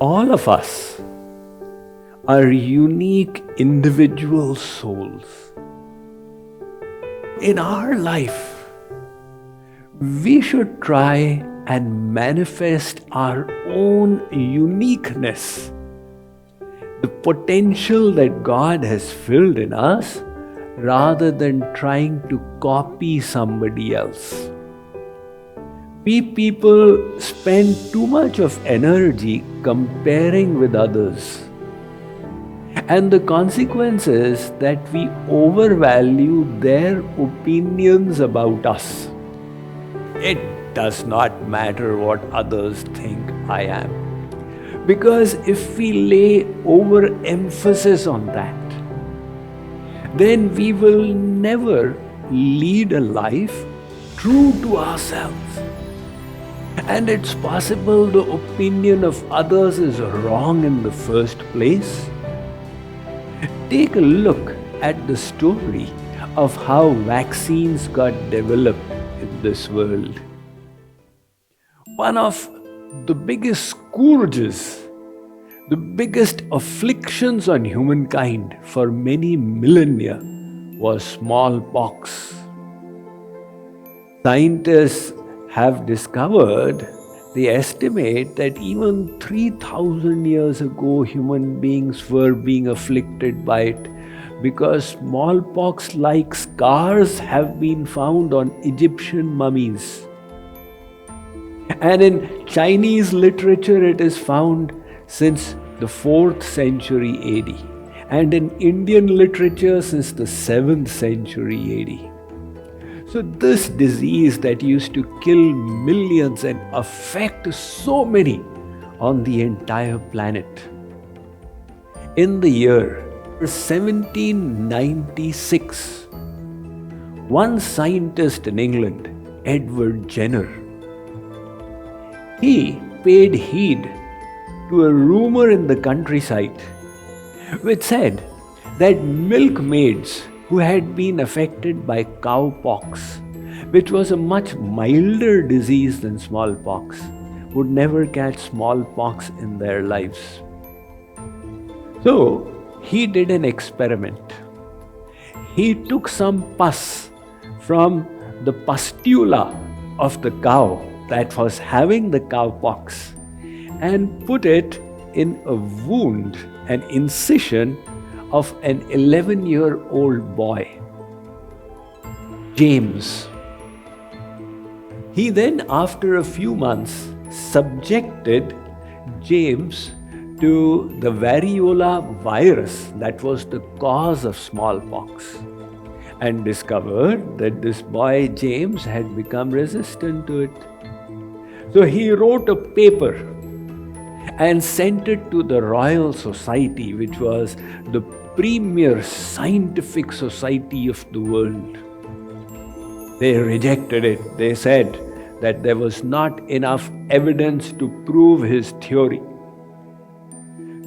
All of us are unique individual souls. In our life, we should try and manifest our own uniqueness, the potential that God has filled in us, rather than trying to copy somebody else. We people spend too much of energy comparing with others. And the consequence is that we overvalue their opinions about us. It does not matter what others think I am. Because if we lay overemphasis on that, then we will never lead a life true to ourselves. And it's possible the opinion of others is wrong in the first place. Take a look at the story of how vaccines got developed in this world. One of the biggest scourges, the biggest afflictions on humankind for many millennia was smallpox. Scientists have discovered, they estimate that even 3,000 years ago human beings were being afflicted by it, because smallpox-like scars have been found on Egyptian mummies. And in Chinese literature it is found since the 4th century AD, and in Indian literature since the 7th century AD. So this disease that used to kill millions and affect so many on the entire planet. In the year 1796, one scientist in England, Edward Jenner, he paid heed to a rumor in the countryside which said that milkmaids who had been affected by cowpox, which was a much milder disease than smallpox, would never catch smallpox in their lives. So he did an experiment. He took some pus from the pustula of the cow that was having the cowpox and put it in a wound, an incision of an 11-year-old boy, James. He then, after a few months, subjected James to the variola virus that was the cause of smallpox, and discovered that this boy James had become resistant to it. So he wrote a paper and sent it to the Royal Society, which was the premier scientific society of the world. They rejected it. They said that there was not enough evidence to prove his theory.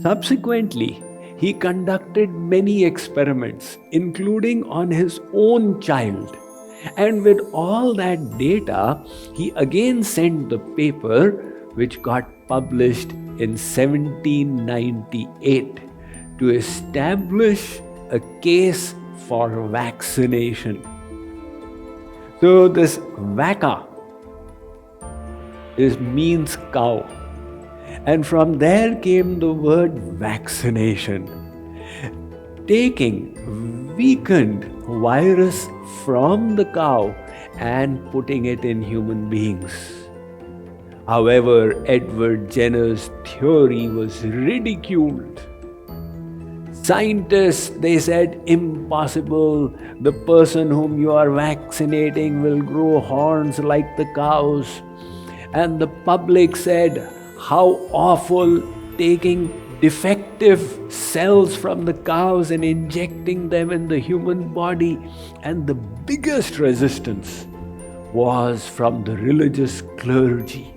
Subsequently, he conducted many experiments, including on his own child. And with all that data, he again sent the paper, which got published in 1798, to establish a case for vaccination. So this vacca means cow. And from there came the word vaccination. Taking weakened virus from the cow and putting it in human beings. However, Edward Jenner's theory was ridiculed. Scientists, they said, impossible. The person whom you are vaccinating will grow horns like the cows. And the public said, how awful, taking defective cells from the cows and injecting them in the human body. And the biggest resistance was from the religious clergy.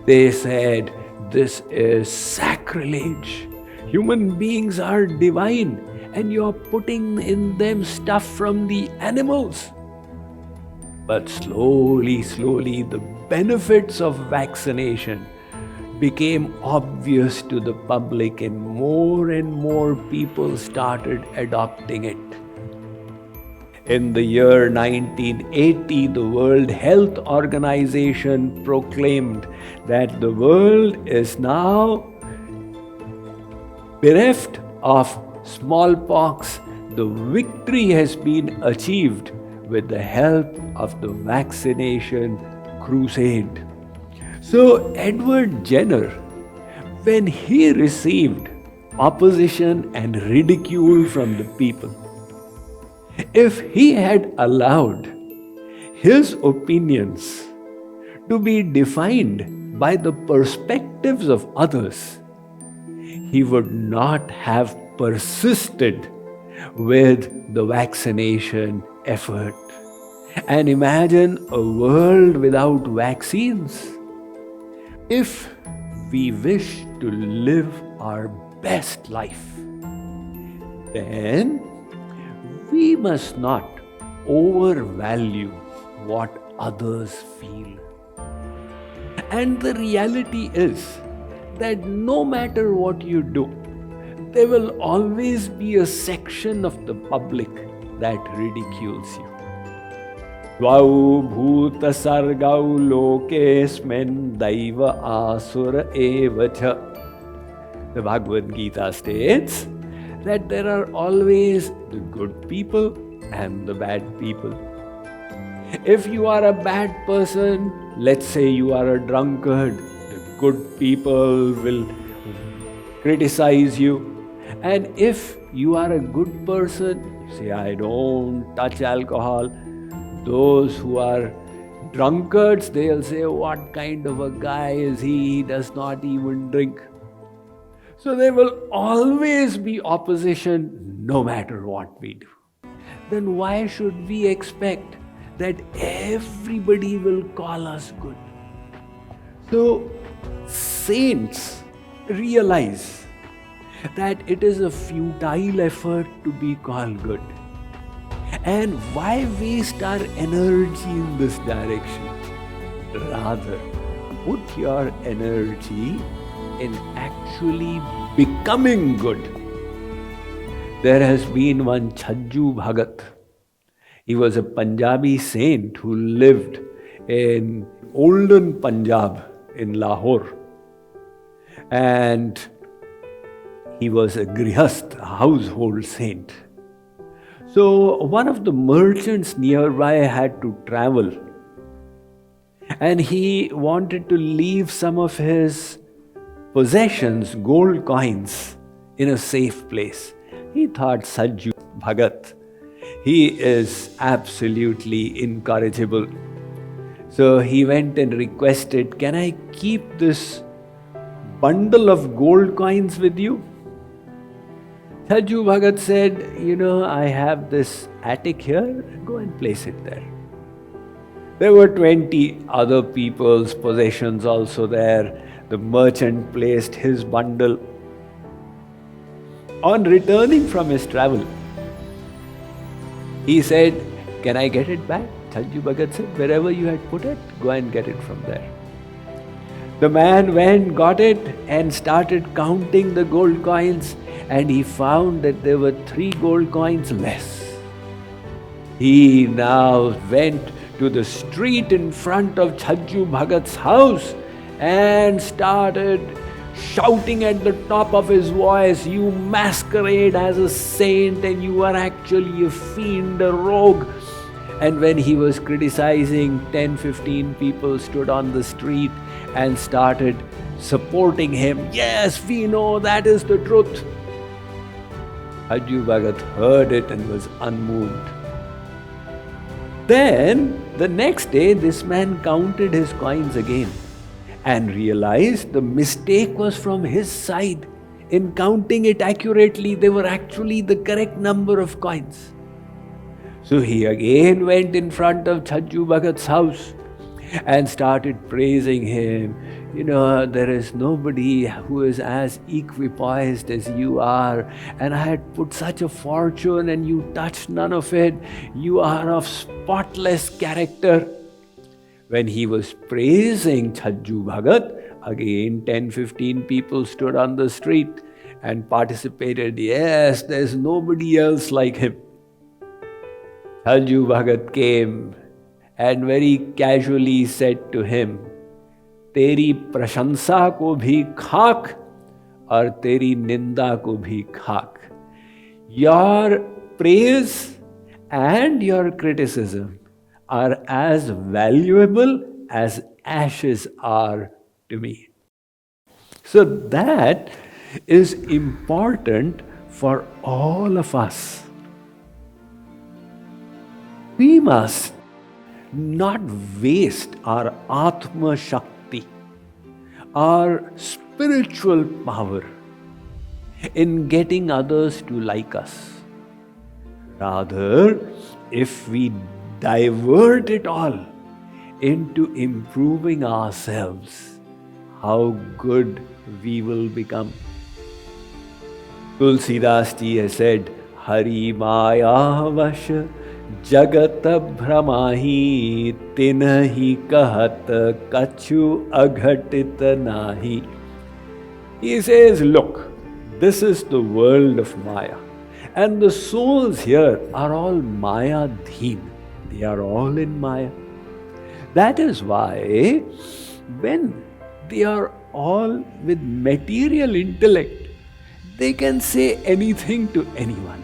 They said, this is sacrilege. Human beings are divine and you are putting in them stuff from the animals. But slowly, the benefits of vaccination became obvious to the public and more people started adopting it. In the year 1980, the World Health Organization proclaimed that the world is now bereft of smallpox. The victory has been achieved with the help of the vaccination crusade. So Edward Jenner, when he received opposition and ridicule from the people, if he had allowed his opinions to be defined by the perspectives of others, he would not have persisted with the vaccination effort. And imagine a world without vaccines. If we wish to live our best life, then we must not overvalue what others feel. And the reality is that no matter what you do, there will always be a section of the public that ridicules you. Dvau bhuta sargau lokesmen daiva asura evacha. The Bhagavad Gita states that there are always the good people and the bad people. If you are a bad person, let's say you are a drunkard, the good people will criticize you. And if you are a good person, say, I don't touch alcohol, those who are drunkards, they'll say, what kind of a guy is he? He does not even drink. So there will always be opposition no matter what we do. Then why should we expect that everybody will call us good? So saints realize that it is a futile effort to be called good. And why waste our energy in this direction? Rather, put your energy in actually becoming good. There has been one Chaju Bhagat. He was a Punjabi saint who lived in olden Punjab in Lahore. And he was a grihast, a household saint. So one of the merchants nearby had to travel. And he wanted to leave some of his possessions, gold coins, in a safe place. He thought, Chaju Bhagat, he is absolutely incorrigible. So he went and requested, can I keep this bundle of gold coins with you? Chaju Bhagat said, I have this attic here, go and place it there. There were 20 other people's possessions also there. The merchant placed his bundle. On returning from his travel, he said, can I get it back? Chaju Bhagat said, wherever you had put it, go and get it from there. The man went, got it, and started counting the gold coins, and he found that there were 3 gold coins less. He now went to the street in front of Chaju Bhagat's house and started shouting at the top of his voice, you masquerade as a saint and you are actually a fiend, a rogue. And when he was criticizing, 10-15 people stood on the street and started supporting him. Yes, we know that is the truth. Chaju Bhagat heard it and was unmoved. Then, the next day, this man counted his coins again and realized the mistake was from his side. In counting it accurately, they were actually the correct number of coins. So he again went in front of Chaju Bhagat's house and started praising him. There is nobody who is as equipoised as you are, and I had put such a fortune and you touched none of it. You are of spotless character. When he was praising Chaju Bhagat, Again, 10, 15 people stood on the street and participated. Yes, there's nobody else like him. Chaju Bhagat came and very casually said to him, तेरी प्रशंसा को भी खाक और तेरी निंदा को भी खाक. Your praise and your criticism are as valuable as ashes are to me. So that is important for all of us. We must not waste our Atma Shakti, our spiritual power, in getting others to like us. Rather, if we divert it all into improving ourselves, how good we will become. Tulsidas ji has said, Hari Maya Vash Jagat Brahmahi Tinahi Kahat Kachu Aghatit Nahi. He says, look, this is the world of Maya. And the souls here are all Maya-dhin. They are all in Maya. That is why when they are all with material intellect, they can say anything to anyone.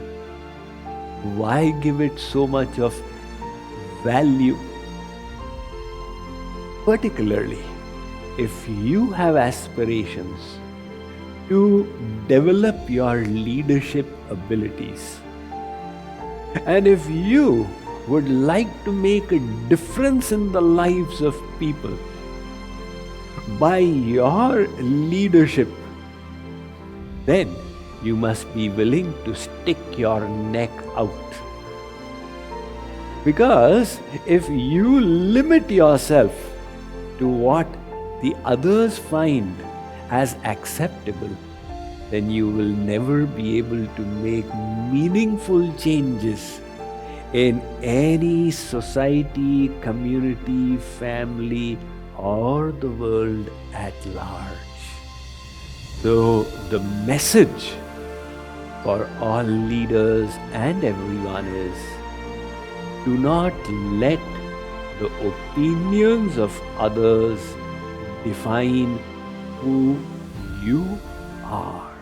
Why give it so much of value? Particularly, if you have aspirations to develop your leadership abilities, and if you would like to make a difference in the lives of people by your leadership, then you must be willing to stick your neck out. Because if you limit yourself to what the others find as acceptable, then you will never be able to make meaningful changes in any society, community, family, or the world at large. So the message for all leaders and everyone is, do not let the opinions of others define who you are.